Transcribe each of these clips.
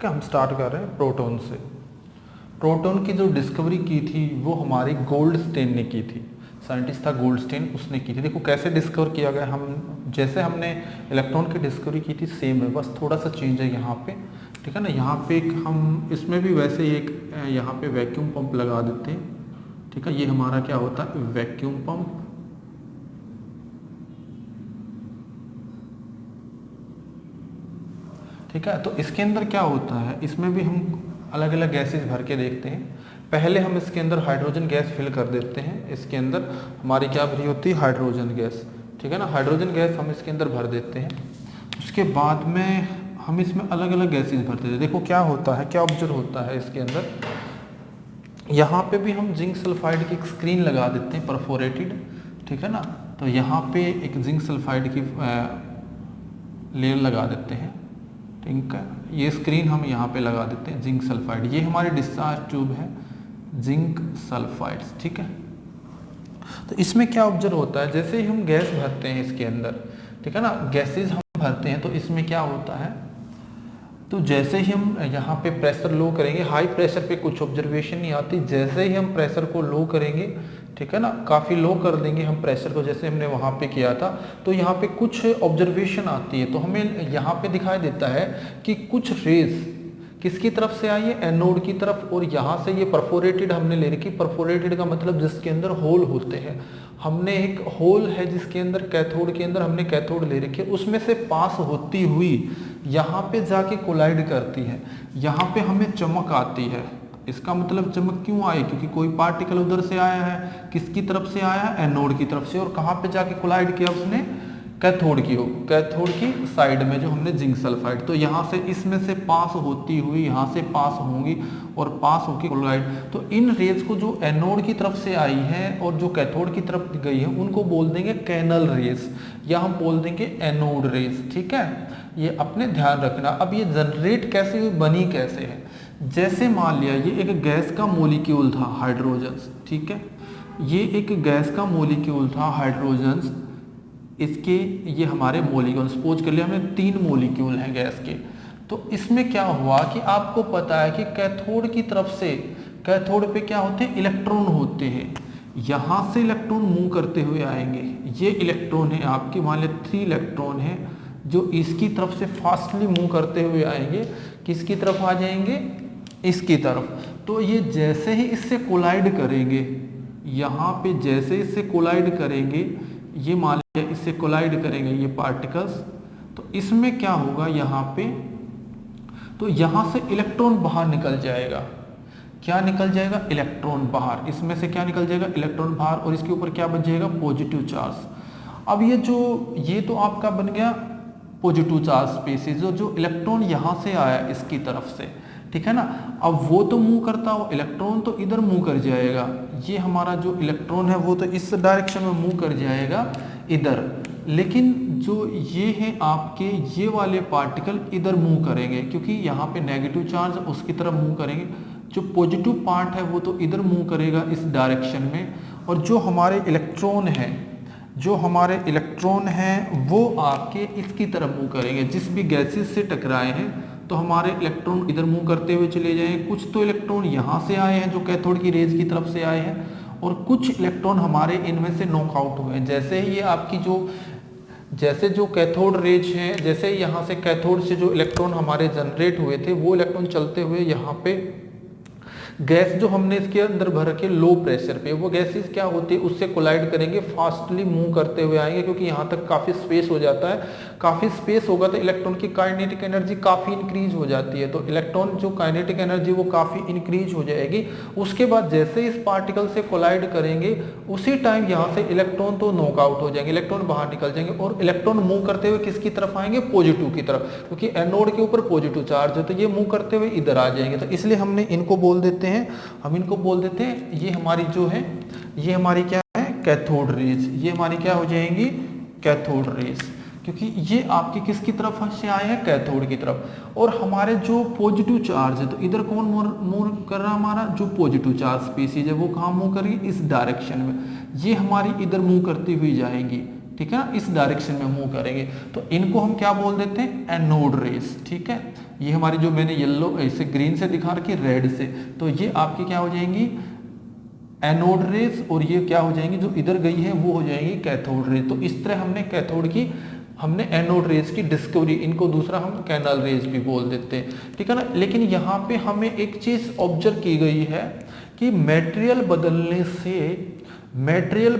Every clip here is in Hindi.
हम स्टार्ट कर रहे हैं प्रोटॉन से। प्रोटॉन की जो डिस्कवरी की थी वो हमारी गोल्डस्टेन ने की थी, साइंटिस्ट था गोल्डस्टेन, उसने की थी। देखो कैसे डिस्कवर किया गया, हम जैसे हमने इलेक्ट्रॉन की डिस्कवरी की थी सेम है, बस थोड़ा सा चेंज है यहाँ पे, ठीक है ना। यहाँ पे एक हम इसमें भी वैसे ही एक यहाँ पे वैक्यूम पंप लगा देते हैं, ठीक है। ये हमारा क्या होता है, वैक्यूम पंप। ठीक है, तो इसके अंदर क्या होता है, इसमें भी हम अलग अलग गैसेस भर के देखते हैं। पहले हम इसके अंदर हाइड्रोजन गैस फिल कर देते हैं। इसके अंदर हमारी क्या भरी होती है, हाइड्रोजन गैस, ठीक है ना। हाइड्रोजन गैस हम इसके अंदर भर देते हैं। उसके बाद में हम इसमें अलग अलग गैसेस भरते हैं। देखो क्या होता है, क्या ऑब्जर्व होता है इसके अंदर, यहाँ पे भी हम जिंक सल्फाइड की एक स्क्रीन लगा देते हैं परफोरेटेड, ठीक है ना। तो यहाँ पे एक जिंक सल्फाइड की लेयर लगा देते हैं, ठीक है। ये स्क्रीन हम यहाँ पे लगा देते हैं जिंक सल्फाइड, ये हमारी डिस्चार्ज ट्यूब है जिंक सल्फाइड्स, ठीक है। तो इसमें क्या ऑब्जर्व होता है, जैसे ही हम गैस भरते हैं इसके अंदर, ठीक है ना, गैसेज हम भरते हैं, तो इसमें क्या होता है, तो जैसे ही हम यहाँ पे प्रेशर लो करेंगे, हाई प्रेशर पे कुछ ऑब्जर्वेशन नहीं आती, जैसे ही हम प्रेशर को लो करेंगे, ठीक है ना, काफ़ी लो कर देंगे हम प्रेशर को, जैसे हमने वहाँ पे किया था, तो यहाँ पे कुछ ऑब्जर्वेशन आती है। तो हमें यहाँ पे दिखाई देता है कि कुछ रेज किसकी तरफ से आई है, एनोड की तरफ, और यहाँ से ये परफोरेटेड हमने ले रखी। परफोरेटेड का मतलब जिसके अंदर होल होते हैं, हमने एक होल है जिसके अंदर कैथोड के अंदर हमने कैथोड ले रखी है, उसमें से पास होती हुई यहाँ पे जाके कोलाइड करती है, यहाँ पे हमें चमक आती है। इसका मतलब चमक क्यों आई, क्योंकि कोई पार्टिकल उधर से आया है, किसकी तरफ से आया है, एनोड की तरफ से, और कहाँ पे जाके कोलाइड किया उसने, कैथोड की साइड में जो हमने जिंक सल्फाइड। तो यहाँ से इसमें से पास होती हुई यहाँ से पास होंगी और पास होकर कोलाइड। तो इन रेज को जो एनोड की तरफ से आई है और जो कैथोड की तरफ गई है उनको बोल देंगे कैनल रेज, या हम बोल देंगे एनोड रेज, ठीक है। ये अपने ध्यान रखना। अब ये जनरेट कैसे हुई, बनी कैसे है, जैसे मान लिया ये एक गैस का मोलिक्यूल था हाइड्रोजन, ठीक है, ये एक गैस का मोलिक्यूल था हाइड्रोजन, इसके ये हमारे मोलिक्यूल, सपोज कर लिया हमने 3 मोलिक्यूल हैं गैस के। तो इसमें क्या हुआ कि आपको पता है कि कैथोड की तरफ से, कैथोड पे क्या होते हैं, इलेक्ट्रॉन होते हैं, यहाँ से इलेक्ट्रॉन मूव करते हुए आएंगे। ये इलेक्ट्रॉन है आपके, मान लिया 3 इलेक्ट्रॉन है जो इसकी तरफ से फास्टली मूव करते हुए आएंगे, किसकी तरफ आ जाएंगे, इसकी तरफ। तो ये जैसे ही इससे कोलाइड करेंगे, यहाँ पे जैसे इससे कोलाइड करेंगे, ये मान लिया इससे कोलाइड करेंगे ये पार्टिकल्स, तो इसमें क्या होगा यहाँ पे, तो यहाँ से इलेक्ट्रॉन बाहर निकल जाएगा। क्या निकल जाएगा, इलेक्ट्रॉन बाहर, इसमें से क्या निकल जाएगा, इलेक्ट्रॉन बाहर, और इसके ऊपर क्या बच जाएगा, पॉजिटिव चार्ज। अब ये तो आपका बन गया पॉजिटिव चार्ज स्पीसीज, जो इलेक्ट्रॉन यहाँ से आया इसकी तरफ से, ठीक है ना। अब वो तो मूव करता हो, इलेक्ट्रॉन तो इधर मूव कर जाएगा, ये हमारा जो इलेक्ट्रॉन है वो तो इस डायरेक्शन में मूव कर जाएगा इधर, लेकिन जो ये है आपके ये वाले पार्टिकल इधर मूव करेंगे, क्योंकि यहाँ पे नेगेटिव चार्ज उसकी तरफ मूव करेंगे। जो पॉजिटिव पार्ट है वो तो इधर मूव करेगा इस डायरेक्शन में, और जो हमारे इलेक्ट्रॉन हैं वो आपके इसकी तरफ मूव करेंगे। जिस भी गैसेस से टकराए हैं तो हमारे इलेक्ट्रॉन इधर मूव करते हुए चले जाएंगे। कुछ तो इलेक्ट्रॉन यहाँ से आए हैं जो कैथोड की रेज की तरफ से आए हैं, और कुछ इलेक्ट्रॉन हमारे इनमें से नॉकआउट हुए हैं। जैसे ही ये आपकी जो कैथोड रेज हैं, जैसे यहाँ से कैथोड से जो इलेक्ट्रॉन हमारे जनरेट हुए थे, वो इलेक्ट्रॉन चलते हुए यहाँ पे गैस जो हमने इसके अंदर भर रखी है लो प्रेशर पे, वो गैसेस क्या होती है उससे कोलाइड करेंगे, फास्टली मूव करते हुए आएंगे, क्योंकि यहाँ तक काफ़ी स्पेस हो जाता है। काफ़ी स्पेस होगा तो इलेक्ट्रॉन की काइनेटिक एनर्जी काफ़ी इंक्रीज हो जाती है, तो इलेक्ट्रॉन जो काइनेटिक एनर्जी वो काफ़ी इंक्रीज हो जाएगी। उसके बाद जैसे इस पार्टिकल से कोलाइड करेंगे उसी टाइम यहाँ से इलेक्ट्रॉन तो नॉकआउट हो जाएंगे, इलेक्ट्रॉन बाहर निकल जाएंगे, और इलेक्ट्रॉन मूव करते हुए किसकी तरफ आएंगे, पॉजिटिव की तरफ, क्योंकि एनोड के ऊपर पॉजिटिव चार्ज है, तो ये मूव करते हुए इधर आ जाएंगे। तो इसलिए हमने इनको बोल देते हैं, हम इनको बोल देते हैं, ये हमारी जो है, ये हमारी क्या है, कैथोड रेज, ये हमारी क्या हो जाएंगी, कैथोड रेज, क्योंकि ये आपकी किसकी तरफ से आए हैं, कैथोड की तरफ। और हमारे जो पॉजिटिव चार्ज है, तो इधर कौन मूव कर रहा है, हमारा जो पॉजिटिव चार्ज स्पीसीज है वो कहाँ मूव करेगी, इस डायरेक्शन में, ये हमारी इधर मूव करती हुई जाएंगी, ठीक है ना, इस डायरेक्शन में मूव करेंगे, तो इनको हम क्या बोल देते हैं, एनोड रेस। ठीक है, ये हमारी जो मैंने येलो ऐसे ग्रीन से दिखा रखी, रेड से, तो ये आपकी क्या हो जाएंगी, एनोड रेस, और ये क्या हो जाएंगी, जो इधर गई है वो हो जाएंगी कैथोड रेस। तो इस तरह हमने कैथोड की, हमने एनोड रेस की डिस्कवरी, इनको दूसरा हम कैनाल रेस भी बोल देते हैं। ठीक है ना, लेकिन यहाँ पे हमें एक चीज ऑब्जर्व की गई है कि मटेरियल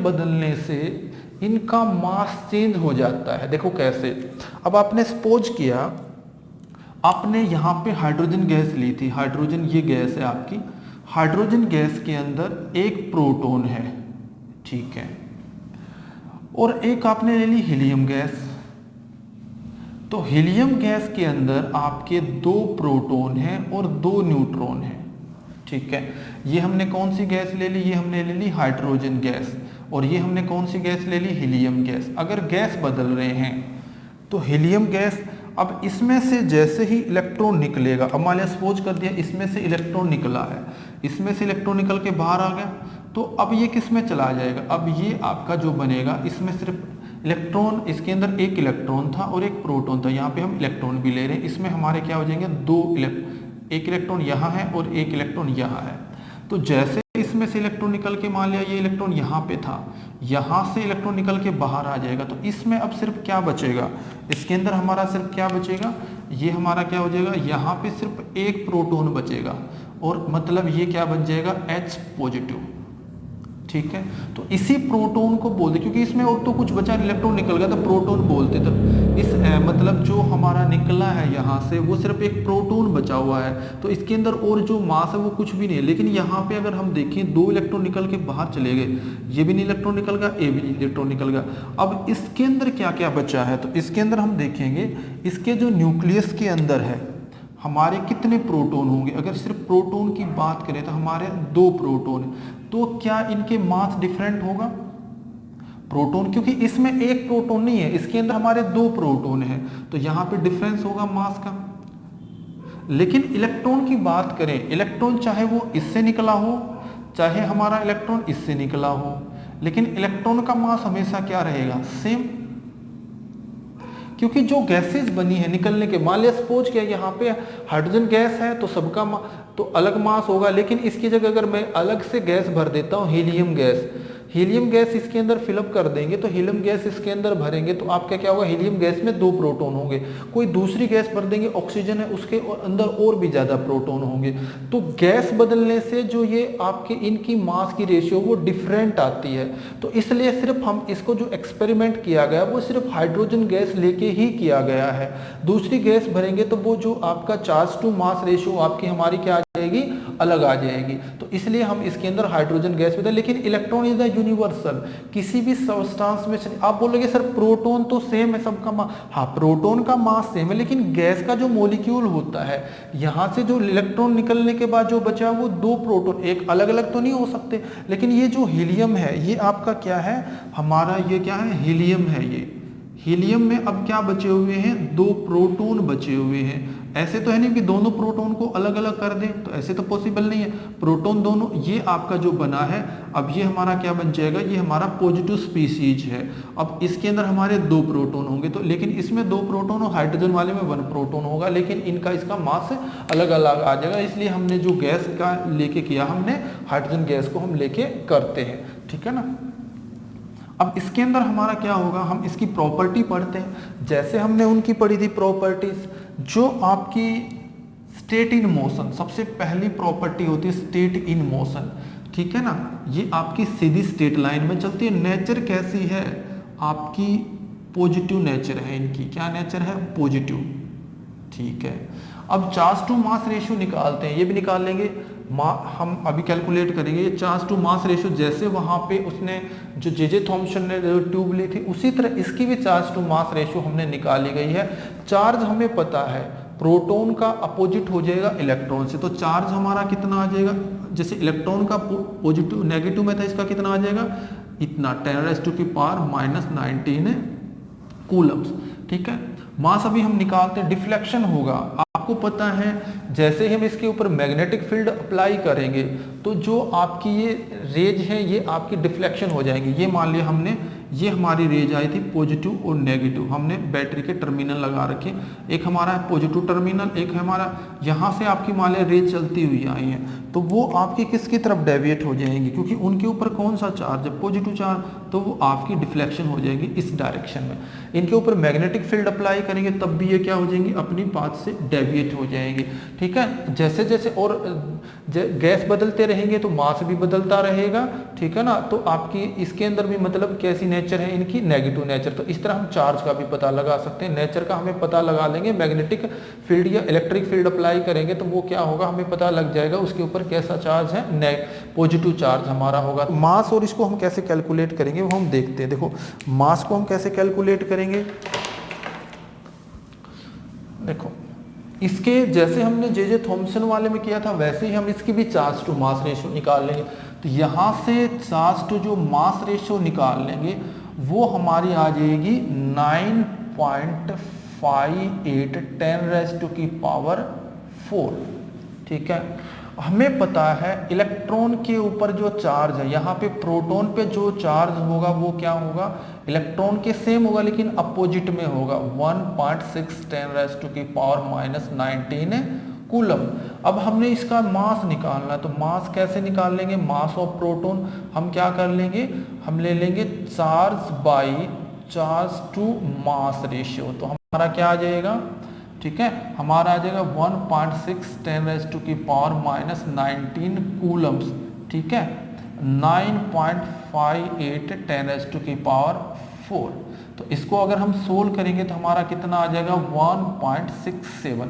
बदलने से इनका मास चेंज हो जाता है। देखो कैसे, अब आपने सपोज किया, आपने यहाँ पे हाइड्रोजन गैस ली थी, हाइड्रोजन ये गैस है आपकी, हाइड्रोजन गैस के अंदर एक प्रोटॉन है, ठीक है, और एक आपने ले ली हीलियम गैस। तो हीलियम गैस के अंदर आपके 2 प्रोटॉन हैं और 2 न्यूट्रॉन हैं। ठीक है, ये हमने कौन सी गैस ले ली, ये हमने ले ली हाइड्रोजन गैस, और ये हमने कौन सी गैस ले ली, हीलियम गैस। अगर गैस बदल रहे हैं तो हीलियम गैस, अब इसमें से जैसे ही इलेक्ट्रॉन निकलेगा, अब मान लिया सपोज कर दिया इसमें से इलेक्ट्रॉन निकला है, इसमें से इलेक्ट्रॉन निकल के बाहर आ गया, तो अब ये किस में चला जाएगा, अब ये आपका जो बनेगा, इसमें सिर्फ इलेक्ट्रॉन, इसके अंदर एक इलेक्ट्रॉन था और एक प्रोटॉन था, यहाँ पे हम इलेक्ट्रॉन भी ले रहे हैं, इसमें हमारे क्या हो जाएंगे, एक इलेक्ट्रॉन यहाँ है और एक इलेक्ट्रॉन यहाँ है। तो जैसे इसमें से इलेक्ट्रॉन निकल के, मान लिया ये इलेक्ट्रॉन यहाँ पे था, यहाँ से इलेक्ट्रॉन निकल के बाहर आ जाएगा, तो इसमें अब सिर्फ क्या बचेगा, इसके अंदर हमारा सिर्फ क्या बचेगा, ये हमारा क्या हो जाएगा, यहाँ पे सिर्फ एक प्रोटॉन बचेगा, और मतलब ये क्या बन जाएगा, H पॉजिटिव। ठीक है, तो इसी प्रोटॉन को बोलते, क्योंकि इसमें और तो कुछ बचा, इलेक्ट्रॉन निकल गया तो प्रोटॉन बोलते, तो इस मतलब जो हमारा निकला है यहाँ से, वो सिर्फ एक प्रोटॉन बचा हुआ है, तो इसके अंदर और जो मास है वो कुछ भी नहीं है। लेकिन यहाँ पे अगर हम देखें, 2 इलेक्ट्रॉन निकल के बाहर चले गए, ये भी नहीं इलेक्ट्रॉन निकल गया, ये भी नहीं इलेक्ट्रॉन निकल गया। अब इसके अंदर क्या क्या बचा है, तो इसके अंदर हम देखेंगे, इसके जो न्यूक्लियस के अंदर है हमारे कितने प्रोटॉन होंगे। अगर सिर्फ प्रोटॉन की बात करें तो हमारे 2 प्रोटॉन, तो क्या इनके मास डिफरेंट होगा, प्रोटॉन, क्योंकि इसमें एक प्रोटॉन नहीं है, इसके अंदर हमारे 2 प्रोटॉन है, तो यहाँ पे डिफरेंस होगा मास का। लेकिन इलेक्ट्रॉन की बात करें, इलेक्ट्रॉन चाहे वो इससे निकला हो, चाहे हमारा इलेक्ट्रॉन इससे निकला हो, लेकिन इलेक्ट्रॉन का मास हमेशा क्या रहेगा, सेम, क्योंकि जो गैसेज बनी है निकलने के, मान लिया सपोज किया यहाँ पे हाइड्रोजन गैस है, तो सबका तो अलग मास होगा, लेकिन इसकी जगह अगर मैं अलग से गैस भर देता हूँ, हीलियम गैस इसके अंदर फिलअप कर देंगे, तो हीलियम गैस इसके अंदर भरेंगे, तो आपका क्या होगा, हीलियम गैस में 2 प्रोटॉन होंगे। कोई दूसरी गैस भर देंगे, ऑक्सीजन है, उसके अंदर और भी ज्यादा प्रोटॉन होंगे। तो गैस बदलने से जो ये आपके इनकी मास की रेशियो वो डिफरेंट आती है। तो इसलिए सिर्फ हम इसको जो एक्सपेरिमेंट किया गया वो सिर्फ हाइड्रोजन गैस लेके ही किया गया है। दूसरी गैस भरेंगे तो वो जो आपका चार्ज टू मास रेशियो आपकी हमारी क्या आ जाएगी, अलग आ जाएगी। तो इसलिए हम इसके अंदर हाइड्रोजन गैस में, लेकिन इलेक्ट्रॉन इज द यूनिवर्सल, किसी भी सब्सटेंस में। आप बोलोगे सर प्रोटॉन तो सेम है सबका मास, हाँ प्रोटॉन का मास सेम है, लेकिन गैस का जो मॉलिक्यूल होता है, यहाँ से जो इलेक्ट्रॉन निकलने के बाद जो बचा वो 2 प्रोटॉन, एक अलग अलग तो नहीं हो सकते। लेकिन ये जो हीलियम है ये आपका क्या है, हमारा ये क्या है, हीलियम है। ये हीलियम में अब क्या बचे हुए हैं, 2 प्रोटॉन बचे हुए हैं। ऐसे तो है नहीं कि दोनों प्रोटॉन को अलग अलग कर दें, तो ऐसे तो पॉसिबल नहीं है। प्रोटॉन दोनों, ये आपका जो बना है, अब ये हमारा क्या बन जाएगा, ये हमारा पॉजिटिव स्पीसीज है। अब इसके अंदर हमारे 2 प्रोटॉन होंगे, तो लेकिन इसमें 2 प्रोटॉन और हाइड्रोजन वाले में 1 प्रोटॉन होगा, लेकिन इनका इसका मास अलग अलग आ जाएगा। इसलिए हमने जो गैस का लेके किया, हमने हाइड्रोजन गैस को हम लेके करते हैं, ठीक है ना। अब इसके अंदर हमारा क्या होगा, हम इसकी प्रॉपर्टी पढ़ते हैं। जैसे हमने उनकी पढ़ी थी प्रॉपर्टीज, जो आपकी स्टेट इन मोशन, सबसे पहली प्रॉपर्टी होती है स्टेट इन मोशन, ठीक है ना। ये आपकी सीधी स्ट्रेट लाइन में चलती है। नेचर कैसी है आपकी, पॉजिटिव नेचर है इनकी। क्या नेचर है, पॉजिटिव, ठीक है। अब चार्ज टू मास रेशियो निकालते हैं, ये भी निकाल लेंगे, हम अभी कैलकुलेट करेंगे। ये चार्ज टू मास रेशियो, जैसे वहां पे उसने जो जे थॉम्सन ने जो ट्यूब ली थी, उसी तरह इसकी भी चार्ज टू मास रेशियो हमने निकाली गई है। चार्ज हमें पता है, प्रोटॉन का अपोजिट हो जाएगा इलेक्ट्रॉन से, तो चार्ज हमारा कितना आ जाएगा, जैसे इलेक्ट्रॉन का पॉजिटिव नेगेटिव में था, इसका कितना आ जाएगा, इतना 10⁻⁻⁹ कूलम्स, ठीक है। मास अभी हम निकालते हैं, डिफ्लेक्शन होगा। आपको पता है जैसे ही हम इसके ऊपर मैग्नेटिक फील्ड अप्लाई करेंगे, तो जो आपकी ये रेज है ये आपकी डिफ्लेक्शन हो जाएंगी। ये मान लिया हमने ये हमारी रेज आई थी पॉजिटिव और नेगेटिव, हमने बैटरी के टर्मिनल लगा रखे, एक हमारा है पॉजिटिव टर्मिनल, एक है हमारा यहाँ से आपकी मान लिया रेज चलती हुई आई है, तो वो आपकी किसकी तरफ डेविएट हो जाएंगी, क्योंकि उनके ऊपर कौन सा चार्ज है, पॉजिटिव चार्ज, तो वो आपकी डिफ्लेक्शन हो जाएगी इस डायरेक्शन में। इनके ऊपर मैग्नेटिक फील्ड अप्लाई करेंगे तब भी ये क्या हो जाएंगी, अपनी पाथ से डेविएट हो जाएंगी। ठीक है, जैसे जैसे और गैस बदलते रहेंगे तो मास भी बदलता रहेगा। ठीक है ना, तो आपकी इसके अंदर भी मतलब कैसी नेचर है इनकी, नेगेटिव नेचर। तो इस तरह हम चार्ज का भी पता लगा सकते हैं, नेचर का हमें पता लगा लेंगे, मैग्नेटिक फील्ड या इलेक्ट्रिक फील्ड अप्लाई करेंगे तो वो क्या होगा, हमें पता लग जाएगा उसके ऊपर कैसा चार्ज है, पॉजिटिव चार्ज हमारा होगा। मास और इसको हम कैसे कैलकुलेट करेंगे वो हम देखते हैं। देखो मास को हम कैसे कैलकुलेट करेंगे, देखो इसके जैसे हमने जे थॉमसन वाले में किया था वैसे ही हम इसकी भी चार्ज टू मास रेशियो निकाल लेंगे। तो यहाँ से चार्ज टू जो मास रेशियो निकाल लेंगे वो हमारी आ जाएगी 9.58 10⁻⁴। ठीक है, हमें पता है इलेक्ट्रॉन के ऊपर जो चार्ज है, यहाँ पे प्रोटॉन पे जो चार्ज होगा वो क्या होगा, इलेक्ट्रॉन के सेम होगा लेकिन अपोजिट में होगा, 1.6 10⁻⁻19 कूलम। अब हमने इसका मास निकालना है, तो मास कैसे निकाल लेंगे, मास ऑफ प्रोटॉन हम क्या कर लेंगे, हम ले लेंगे charge by charge to mass ratio. तो हमारा क्या आ जाएगा, ठीक है, हमारा आ जाएगा 1.6 10⁻⁻19 कूलम्स। ठीक है, 9.58 10⁻⁴। तो इसको अगर हम सोल्व करेंगे तो हमारा कितना आ जाएगा 1.67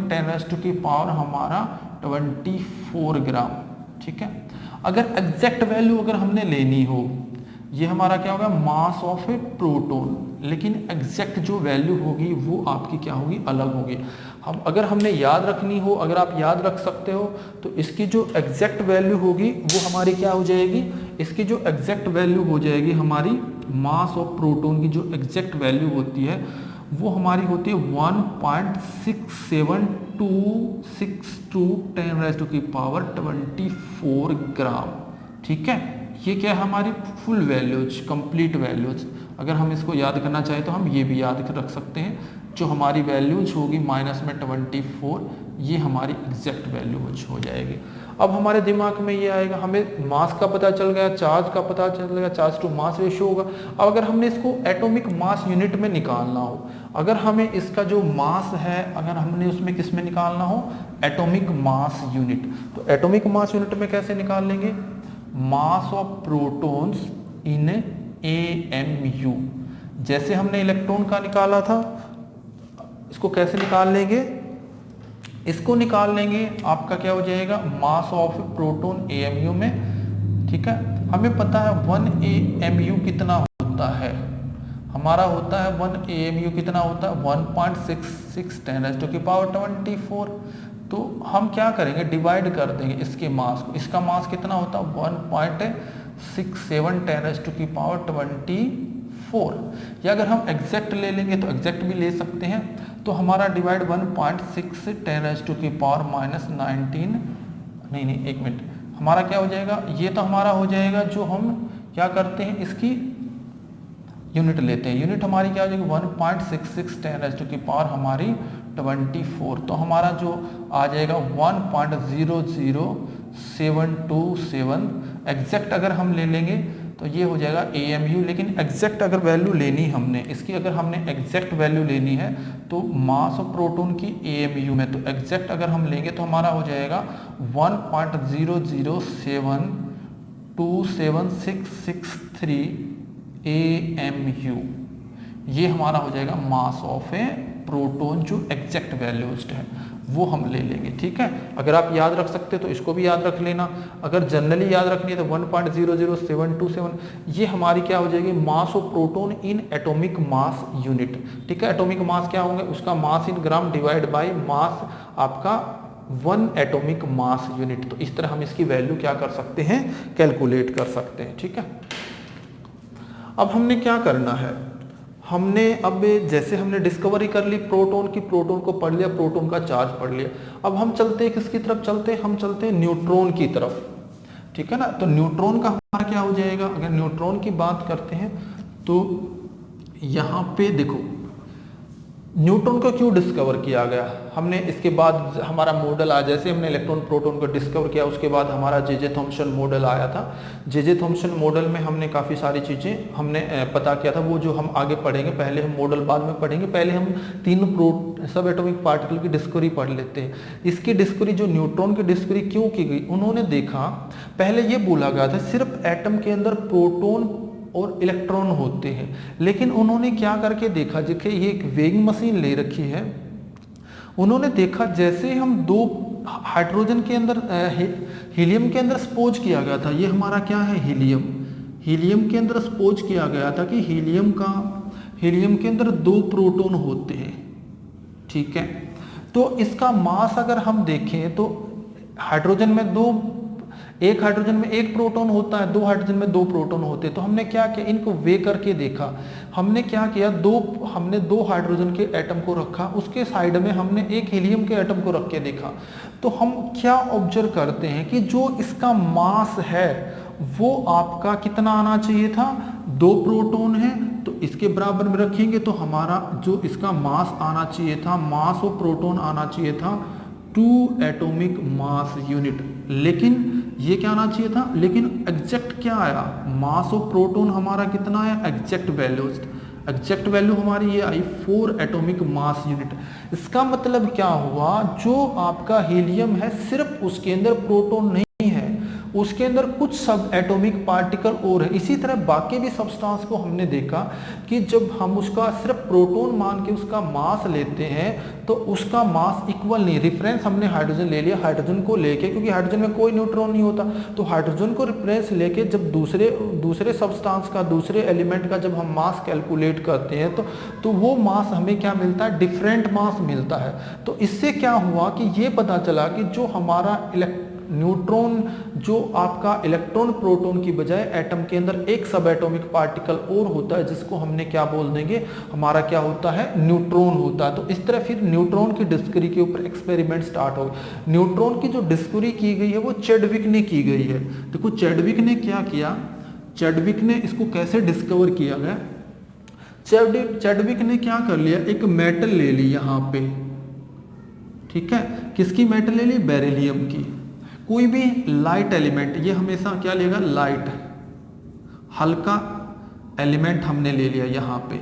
10⁻⁴ हमारा 24 ग्राम। ठीक है, अगर एग्जैक्ट वैल्यू अगर हमने लेनी हो, ये हमारा क्या होगा, मास ऑफ ए प्रोटॉन, लेकिन एग्जैक्ट जो वैल्यू होगी वो आपकी क्या होगी, अलग होगी। हम अगर हमने याद रखनी हो, अगर आप याद रख सकते हो तो इसकी जो एग्जैक्ट वैल्यू होगी वो हमारी क्या हो जाएगी, इसकी जो एग्जैक्ट वैल्यू हो जाएगी हमारी मास ऑफ प्रोटॉन की जो एग्जैक्ट वैल्यू होती है वो हमारी होती है 1.67262 10⁻⁴ ग्राम। ठीक है, ये क्या है हमारी फुल वैल्यूज, कंप्लीट वैल्यूज। अगर हम इसको याद करना चाहें तो हम ये भी याद रख सकते हैं, जो हमारी वैल्यूज होगी माइनस में 24, ये हमारी एग्जैक्ट वैल्यूज हो जाएगी। अब हमारे दिमाग में ये आएगा, हमें मास का पता चल गया, चार्ज का पता चल गया, चार्ज टू मास रेशियो होगा। अब अगर हमने इसको एटॉमिक मास यूनिट में निकालना हो, अगर हमें इसका जो मास है अगर हमने उसमें किस में निकालना हो, एटॉमिक मास यूनिट, तो एटॉमिक मास यूनिट में कैसे निकाल लेंगे, mass of protons in AMU। जैसे हमने इलेक्ट्रॉन का निकाला था, इसको कैसे निकाल लेंगे, इसको निकाल लेंगे, आपका क्या हो जाएगा, मास ऑफ प्रोटॉन AMU में। ठीक है, हमें पता है 1 AMU कितना होता है, हमारा होता है 1 AMU कितना होता है, 1.66 10⁻⁴। तो हम क्या करेंगे, डिवाइड कर देंगे इसके मास को, इसका मास कितना होता है 1.67 10⁻⁴। या अगर हम एग्जैक्ट ले लेंगे तो एग्जैक्ट भी ले सकते हैं, तो हमारा डिवाइड 1.6 10⁻⁻19 नहीं एक मिनट, हमारा क्या हो जाएगा, ये तो हमारा हो जाएगा जो हम क्या करते हैं इसकी यूनिट लेते हैं, यूनिट हमारी क्या हो जाएगी 1.66 10⁻⁴ हमारी 24। तो हमारा जो आ जाएगा 1.00727। एग्जैक्ट अगर हम ले लेंगे तो ये हो जाएगा AMU, लेकिन एग्जैक्ट अगर वैल्यू लेनी हमने इसकी, अगर हमने एग्जैक्ट वैल्यू लेनी है तो मास ऑफ प्रोटॉन की AMU में, तो एग्जैक्ट अगर हम लेंगे तो हमारा हो जाएगा 1.0072763 AMU। ये हमारा हो जाएगा मास ऑफ ए प्रोटॉन, जो एग्जैक्ट वैल्यूज है वो हम ले लेंगे। ठीक है, अगर आप याद रख सकते तो इसको भी याद रख लेना, अगर जनरली याद रखनी है तो 1.00727, ये हमारी क्या हो जाएगी, mass of proton in atomic mass unit. ठीक है, एटॉमिक मास क्या होंगे, उसका मास इन ग्राम डिवाइड बाय मास आपका 1 एटॉमिक मास यूनिट। तो इस तरह हम इसकी वैल्यू क्या कर सकते हैं, कैलकुलेट कर सकते हैं। ठीक है, अब हमने क्या करना है, हमने अब जैसे हमने डिस्कवरी कर ली प्रोटॉन की, प्रोटॉन को पढ़ लिया, प्रोटॉन का चार्ज पढ़ लिया, अब हम चलते हैं किसकी तरफ चलते हैं, हम चलते हैं न्यूट्रॉन की तरफ। ठीक है ना। तो न्यूट्रॉन का हमारा क्या हो जाएगा, अगर न्यूट्रॉन की बात करते हैं तो यहाँ पे देखो न्यूट्रॉन को क्यों डिस्कवर किया गया, हमने इसके बाद हमारा मॉडल आया, जैसे हमने इलेक्ट्रॉन प्रोटॉन को डिस्कवर किया उसके बाद हमारा जे थॉम्सन मॉडल आया था। जे थॉम्सन मॉडल में हमने काफ़ी सारी चीज़ें हमने पता किया था, वो जो हम आगे पढ़ेंगे, पहले हम मॉडल बाद में पढ़ेंगे, पहले हम तीनों सब एटॉमिक पार्टिकल की डिस्कवरी पढ़ लेते हैं। इसकी डिस्कवरी जो न्यूट्रॉन की डिस्कवरी क्यों की गई, उन्होंने देखा पहले ये बोला गया था सिर्फ एटम के अंदर प्रोटॉन और इलेक्ट्रॉन होते हैं, लेकिन उन्होंने क्या करके देखा, देखिए ये एक वेइंग मशीन ले रखी है, उन्होंने देखा जैसे हम दो हाइड्रोजन के अंदर हीलियम के अंदर सपोज किया गया था, ये हमारा क्या है हीलियम के अंदर सपोज किया गया था कि हीलियम के अंदर 2 प्रोटॉन होते हैं, ठीक है। तो इसका मास अगर हम देखें तो हाइड्रोजन में एक हाइड्रोजन में 1 प्रोटॉन होता है, 2 हाइड्रोजन में 2 प्रोटॉन होते हैं। तो हमने क्या किया, इनको वे करके देखा, हमने क्या किया, हमने 2 हाइड्रोजन के एटम को रखा, उसके साइड में हमने 1 हीलियम के एटम को रख के देखा। तो हम क्या ऑब्जर्व करते हैं कि जो इसका मास है वो आपका कितना आना चाहिए था, 2 प्रोटॉन है तो इसके बराबर में रखेंगे तो हमारा जो इसका मास आना चाहिए था, मास ऑफ प्रोटॉन आना चाहिए था 2 एटॉमिक मास यूनिट, लेकिन ये क्या आना चाहिए था, लेकिन एग्जैक्ट क्या आया, मास ऑफ प्रोटॉन हमारा कितना आया, एग्जैक्ट वैल्यू हमारी ये आई 4 एटॉमिक मास यूनिट। इसका मतलब क्या हुआ, जो आपका हीलियम है सिर्फ उसके अंदर प्रोटॉन नहीं है, उसके अंदर कुछ सब एटॉमिक पार्टिकल और है। इसी तरह बाकी भी सब्सटेंस को हमने देखा कि जब हम उसका सिर्फ प्रोटॉन मान के उसका मास लेते हैं तो उसका मास इक्वल नहीं, रेफरेंस हमने हाइड्रोजन ले लिया, हाइड्रोजन को लेके, क्योंकि हाइड्रोजन में कोई न्यूट्रॉन नहीं होता, तो हाइड्रोजन को रेफरेंस लेके जब दूसरे सब्सटेंस का, दूसरे एलिमेंट का जब हम मास कैलकुलेट करते हैं तो वो मास हमें क्या मिलता है, डिफरेंट मास मिलता है। तो इससे क्या हुआ कि ये पता चला कि जो हमारा न्यूट्रॉन, जो आपका इलेक्ट्रॉन प्रोटॉन की बजाय एटम के अंदर एक सब एटॉमिक पार्टिकल और होता है, जिसको हमने क्या बोल देंगे, हमारा क्या होता है, न्यूट्रॉन होता है। तो इस तरह फिर न्यूट्रॉन की डिस्कवरी के ऊपर एक्सपेरिमेंट स्टार्ट हो गए। न्यूट्रॉन की जो डिस्कवरी की गई है वो चैडविक ने की गई है। देखो चैडविक ने क्या किया, चैडविक ने इसको कैसे डिस्कवर किया गया, चैडविक ने क्या कर लिया, एक मेटल ले ली यहाँ पे, ठीक है, किसकी मेटल ले ली, बेरिलियम की। कोई भी लाइट एलिमेंट, ये हमेशा क्या लेगा, लाइट हल्का एलिमेंट हमने ले लिया यहाँ पे,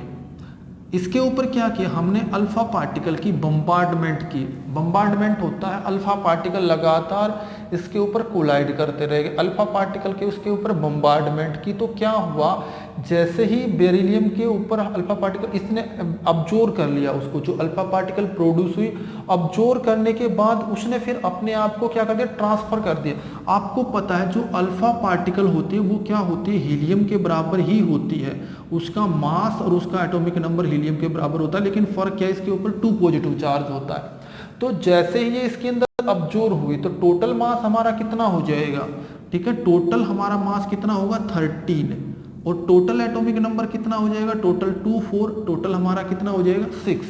इसके ऊपर क्या किया हमने, अल्फा पार्टिकल की बम्बार्डमेंट की। बम्बार्डमेंट होता है अल्फा पार्टिकल लगातार इसके ऊपर कोलाइड करते रहेंगे, अल्फा पार्टिकल के उसके ऊपर बम्बार्डमेंट की। तो क्या हुआ, जैसे ही बेरिलियम के ऊपर अल्फा पार्टिकल इसने अब्जॉर्ब कर लिया, उसको जो अल्फा पार्टिकल प्रोड्यूस हुई, अब्जॉर्ब करने के बाद उसने फिर अपने आप को क्या कर दिया, ट्रांसफर कर दिया। आपको पता है जो अल्फा पार्टिकल होती है वो क्या होती है, हीलियम के बराबर ही होती है, उसका मास और उसका एटॉमिक नंबर हीलियम के बराबर होता है, लेकिन फर्क क्या है, इसके ऊपर 2 पॉजिटिव चार्ज होता है। तो जैसे ही ये इसके अंदर अब्जॉर्ब हुई तो टोटल मास हमारा कितना हो जाएगा, ठीक है, टोटल हमारा मास कितना होगा 13, और टोटल एटॉमिक नंबर कितना हो जाएगा, टोटल 2 4, टोटल हमारा कितना हो जाएगा 6।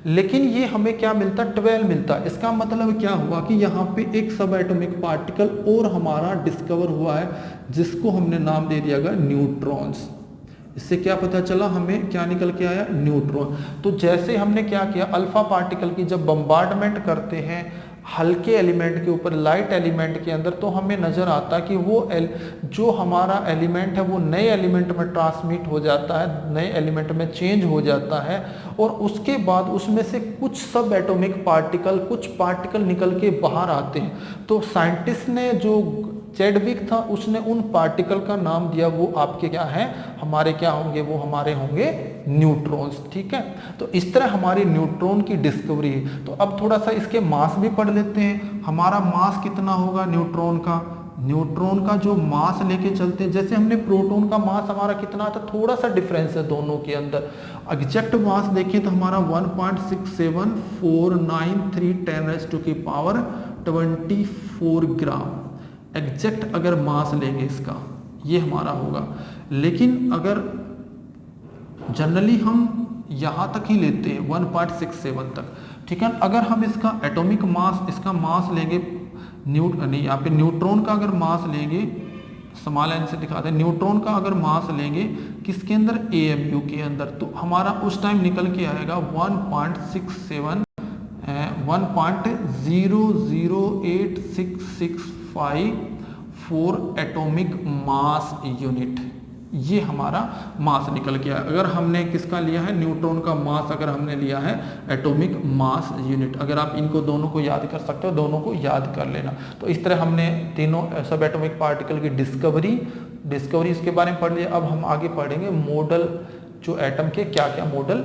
लेकिन ये हमें क्या मिलता, 12 मिलता। इसका मतलब क्या हुआ कि यहाँ पे एक सब एटॉमिक पार्टिकल और हमारा डिस्कवर हुआ है, जिसको हमने नाम दे दिया गया न्यूट्रॉन्स। इससे क्या पता चला, हमें क्या निकल के आया, न्यूट्रॉन। तो जैसे हमने क्या किया, अल्फा पार्टिकल की जब बम्बार्डमेंट करते हैं हल्के एलिमेंट के ऊपर, लाइट एलिमेंट के अंदर, तो हमें नजर आता है कि वो जो हमारा एलिमेंट है वो नए एलिमेंट में ट्रांसमिट हो जाता है, नए एलिमेंट में चेंज हो जाता है, और उसके बाद उसमें से कुछ सब एटॉमिक पार्टिकल, कुछ पार्टिकल निकल के बाहर आते हैं। तो साइंटिस्ट ने, जो चैडविक था, उसने उन पार्टिकल का नाम दिया, वो आपके क्या है, हमारे क्या होंगे, वो हमारे होंगे न्यूट्रॉन्स, ठीक है। तो इस तरह हमारी न्यूट्रॉन की डिस्कवरी है। तो अब थोड़ा सा इसके मास भी पढ़ लेते हैं, हमारा मास कितना होगा न्यूट्रॉन का। न्यूट्रॉन का जो मास लेके चलते हैं, जैसे हमने प्रोटॉन का मास हमारा कितना था, थोड़ा सा डिफरेंस है दोनों के अंदर। एग्जैक्ट मास देखें तो हमारा 1.6749 10⁻²4 ग्राम एग्जैक्ट अगर मास लेंगे इसका, ये हमारा होगा। लेकिन अगर जनरली हम यहाँ तक ही लेते हैं 1.67 तक, ठीक है। अगर हम इसका एटॉमिक मास, इसका मास लेंगे, यहाँ पे न्यूट्रॉन का अगर मास लेंगे स्मॉल एन से दिखाते हैं। न्यूट्रॉन का अगर मास लेंगे किसके अंदर, AMU के अंदर, तो हमारा उस टाइम निकल के आएगा 1.0086654 एटॉमिक मास यूनिट, ये हमारा मास निकल के आया। अगर हमने किसका लिया है, न्यूट्रॉन का मास अगर हमने लिया है एटॉमिक मास यूनिट। अगर आप इनको दोनों को याद कर सकते हो, दोनों को याद कर लेना। तो इस तरह हमने तीनों सब एटॉमिक पार्टिकल की डिस्कवरी इसके बारे में पढ़ लिया। अब हम आगे पढ़ेंगे मॉडल, जो एटम के क्या क्या मॉडल